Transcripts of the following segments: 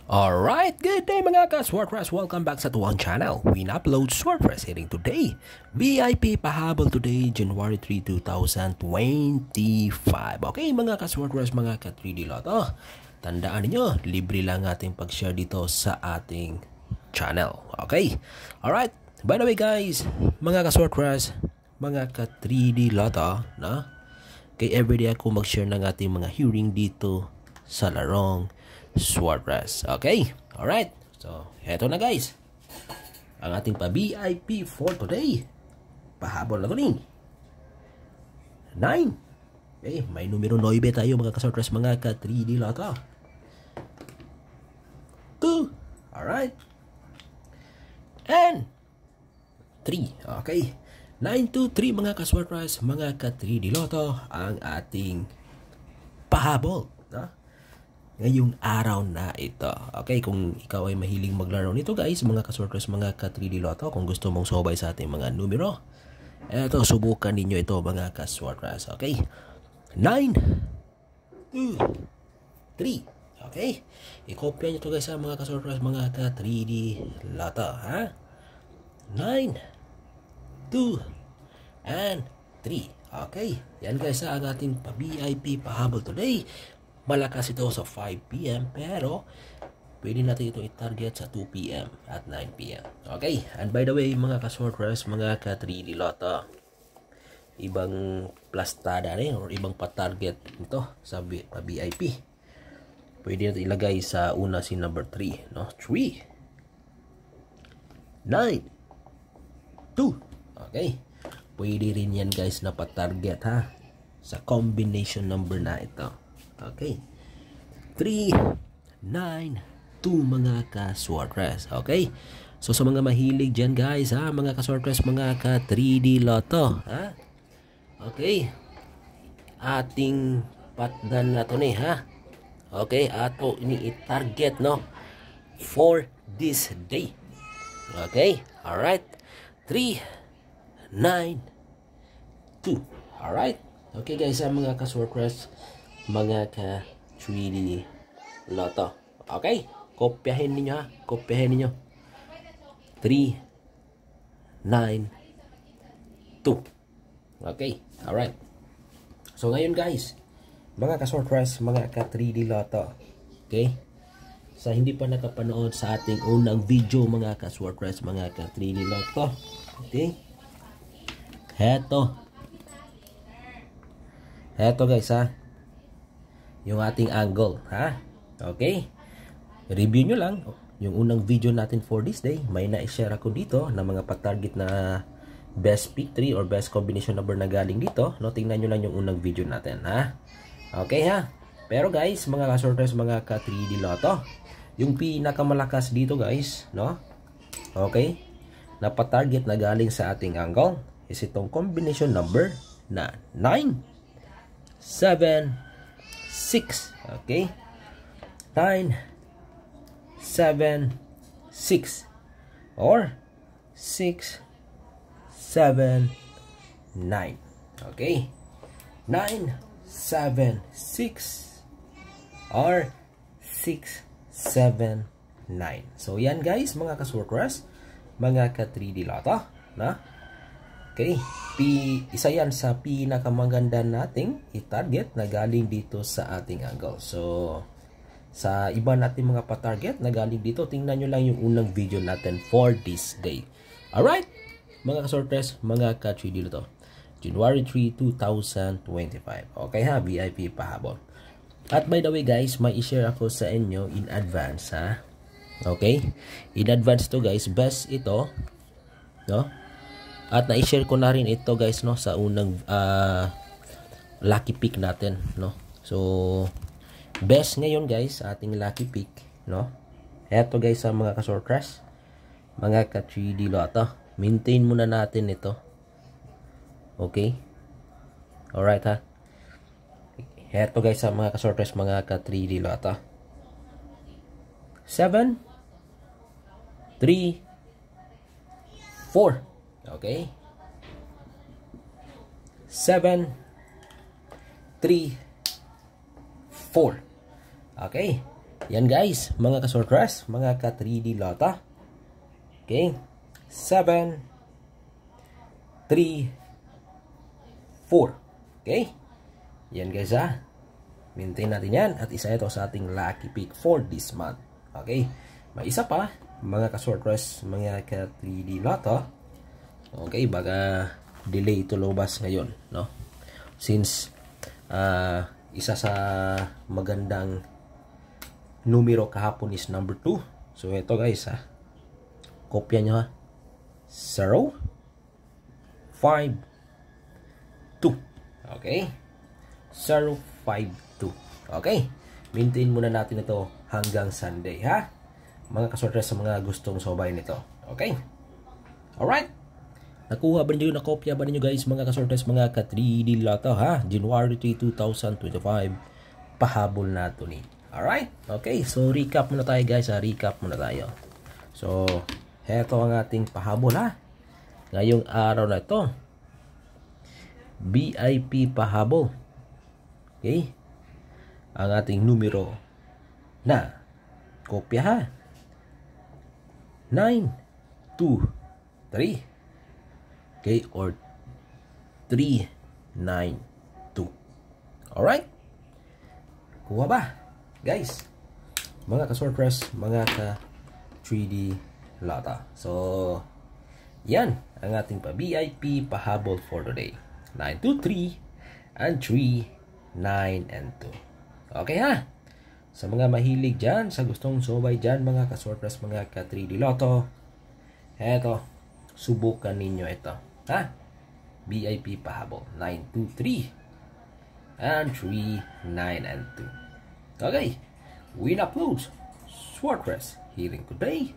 Alright, good day mga ka-Swordpress. Welcome back sa tuwang channel. We upload Swordpress hitting today. VIP pahabol today, January 3, 2025. Okay mga ka-Swordpress, mga ka-3D Lotto. Tandaan niyo, libre lang ating pag-share dito sa ating channel. Okay? Alright, by the way guys, mga ka-Swordpress, mga ka-3D Lotto, no? Kay everyday ako mag-share ng ating mga hearing dito sa larong Swordpress. Okay? Alright. So, eto na guys. Ang ating pa-VIP for today. Pahabol na ito ni 9. Okay, may numero 9 tayo mga ka-Swordpress, mga ka-3D Lotto. 2. Alright. And 3. Okay. 9, 2, 3 mga ka-Swordpress, mga ka-3D Lotto. Ang ating pahabol. Ngayong araw na ito. Okay, kung ikaw ay mahiling maglaro nito guys, mga ka-Swordpress, mga ka-3D Lotto, kung gusto mong sumabay sa ating mga numero, eto, subukan ninyo ito mga ka-Swordpress. Okay, 9, 2, 3. Okay, i-copy nyo ito guys sa mga ka-Swordpress, mga ka-3D Lotto, ha? 9, 2, and 3. Okay, yan guys ang ating pa-VIP pahabol today. Malakas ito sa 5 PM pero pwede natin ito i-target sa 2 PM at 9 PM. Okay, and by the way mga ka-Swordpress, mga ka-3D Lotto, ibang plastada rin or ibang pa-target ito sa VIP. Pwede natin ilagay sa una si number 3, no? 3, 9, 2. Okay, pwede rin yan guys na pa-target ha sa combination number na ito. Okay. 3, 9, 2 mga ka-Swordpress. Okay. So sa mga mahilig dyan guys ha, mga ka-Swordpress, mga ka-3D Lotto, ha? Okay. Ating patdan na to ni ha. Okay, ato ini i-target no for this day. Okay. Alright. 3, 9, 2. Alright. Okay guys, mga ka-Swordpress, mga ka-3D Lotto. Okay? Kopyahin ninyo ha. Kopyahin ninyo. 3, 9, 2. Okay? Alright. So ngayon guys, mga ka-Swordpress, mga ka-3D Lotto. Okay? Sa hindi pa nakapanood sa ating unang video, mga ka-Swordpress, mga ka-3D Lotto. Okay? Heto guys ha. Yung ating angle, ha? Okay? Review nyo lang yung unang video natin for this day. May na-share ako dito na mga patarget na best pick 3 or best combination number na galing dito. No, tingnan nyo lang yung unang video natin, ha? Okay, ha? Pero guys, mga ka-Swordpress, mga ka-3D Lotto, yung pinakamalakas dito guys, no? Okay? Na patarget na galing sa ating angle is itong combination number na 9, 7, 6. Okay? 9, 7, 6. Or 6, 7, 9. Okay? 9, 7, 6. Or 6, 7, 9. So yan guys, mga ka-Swordpress, mga ka-3D Lotto, na? Okay, isa yan sa pinakamaganda nating i-target na galing dito sa ating angle. So, sa iba natin mga pa-target na galing dito, tingnan nyo lang yung unang video natin for this day. Alright, mga ka-Swordpress, mga ka-3D Lotto, January 3, 2025. Okay ha, VIP pahabol. At by the way guys, may i-share ako sa inyo in advance ha. Okay, in advance to guys, best ito, no? At na-share ko na rin ito guys no sa unang lucky pick natin, no. So best ngayon guys ating lucky pick, no. Eto guys sa mga ka-Swordpress, mga ka-3D Lotto, maintain muna natin ito. Okay? Alright ha. Eto guys sa mga ka-Swordpress, mga ka-3D Lotto. 7, 3, 4. Okay? 7, 3, 4. Okay? Yan guys, mga ka-sortress, mga ka-3D Lotto. Okay, 7, 3, 4. Okay, yan guys ha. Maintain natin yan. At isa ito sa ating lucky pick for this month. Okay, may isa pa, mga ka-sortress, mga ka-3D Lotto. Okay, baka delay ito lumabas ngayon, no? Since isa sa magandang numero kahapon is number 2. So ito guys ha, kopya nyo ha, 0, 5, 2. Okay, 0, 5, 2. Okay, maintain muna natin ito hanggang Sunday ha, mga kasortres, sa mga gustong sobay nito. Okay, alright. Nakuha ba niyo, nakopya ba niyo guys, mga kasortres, mga ka-3D Lotto ha, January 3, 2025, pahabol na ito ni. Alright, okay, so recap muna tayo guys ha, recap muna tayo. So heto ang ating pahabol ha, ngayong araw na ito, VIP pahabol. Okay, ang ating numero na kopya ha, 9, 2, 3. Okay, or 3, 9, 2. Alright, kuha ba guys, mga ka-sortress, mga ka-3D Lotto? So yan ang ating pa-VIP pahabol for today, 9, 2, 3 and 3, 9 and 2. Okay ha, sa mga mahilig dyan, sa gustong sobay dyan, mga ka-sortress, mga ka-3D Lotto, eto, subukan ninyo ito ha, VIP pahabol, 9, 2, 3 and 3, 9 and 2. Okay, win uploads Sortress hearing today,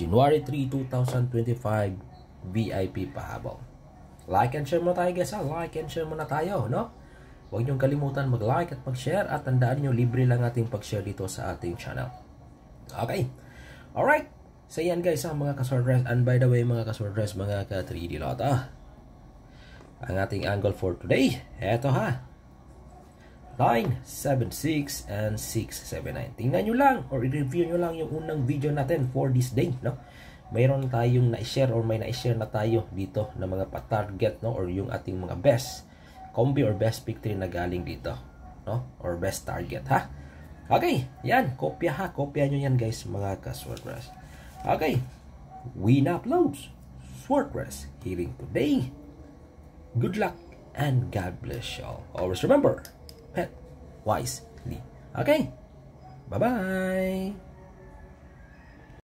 January 3, 2025, VIP pahabol. Like and share muna tayo guys ha, like and share muna tayo, no? Huwag niyong kalimutan mag-like at mag-share, at tandaan niyo, libre lang ating pag-share dito sa ating channel. Okay, alright. So yan guys ha, mga ka-sortress, and by the way mga ka-sortress, mga ka-3D Lotto, ang ating angle for today, eto ha, 9, 7, 6 and 6, 7, 9. Tingnan nyo lang or i-review nyo lang yung unang video natin for this day, no? Mayroon tayong na-share or may na-share na tayo dito na mga pa-target, no? Or yung ating mga best combi or best pick 3 na galing dito, no? Or best target ha. Okay, yan, kopya ha, kopya nyo yan guys, mga ka-sortress. Okay, win uploads Sortress hearing today. Good luck and God bless y'all. Always remember, pet wisely. Okay, bye-bye.